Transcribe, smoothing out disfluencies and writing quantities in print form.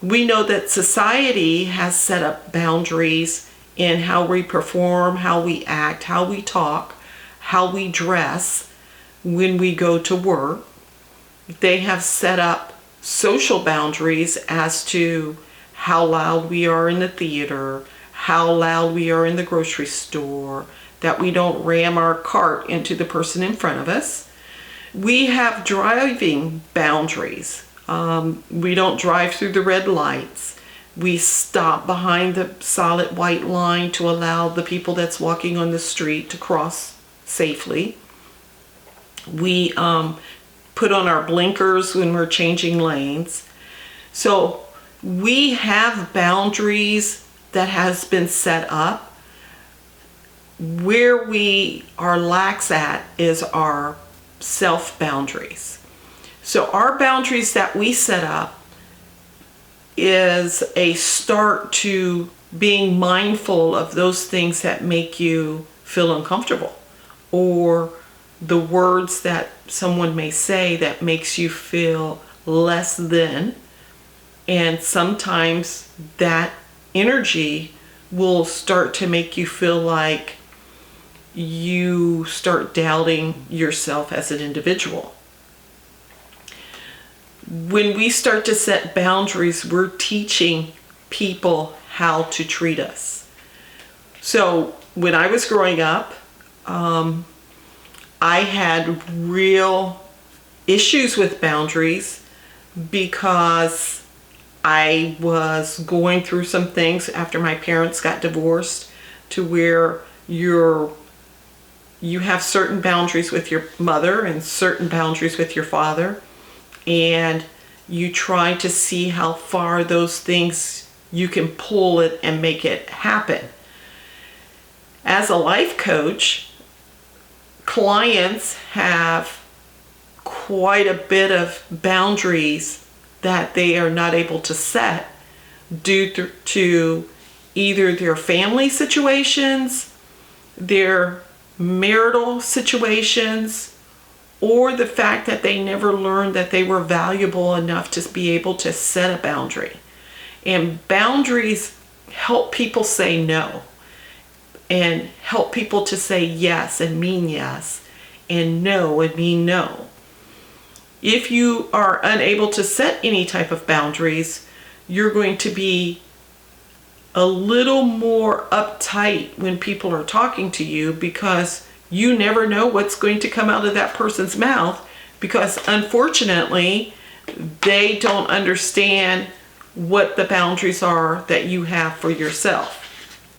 We know that society has set up boundaries in how we perform, how we act, how we talk, how we dress when we go to work. They have set up social boundaries as to how loud we are in the theater, how loud we are in the grocery store, that we don't ram our cart into the person in front of us. We have driving boundaries. We don't drive through the red lights. We stop behind the solid white line to allow the people that's walking on the street to cross safely. We put on our blinkers when we're changing lanes. So we have boundaries that has been set up. Where we are lax at is our self boundaries. So our boundaries that we set up is a start to being mindful of those things that make you feel uncomfortable, or the words that someone may say that makes you feel less than. And sometimes that energy will start to make you feel like you start doubting yourself as an individual. When we start to set boundaries, we're teaching people how to treat us. So when I was growing up, I had real issues with boundaries because I was going through some things after my parents got divorced, to where you have certain boundaries with your mother and certain boundaries with your father, and you try to see how far those things you can pull it and make it happen. As a life coach, clients have quite a bit of boundaries that they are not able to set due to either their family situations, their marital situations, or the fact that they never learned that they were valuable enough to be able to set a boundary. And boundaries help people say no, and help people to say yes and mean yes, and no and mean no. If you are unable to set any type of boundaries, you're going to be a little more uptight when people are talking to you, because you never know what's going to come out of that person's mouth, because unfortunately they don't understand what the boundaries are that you have for yourself.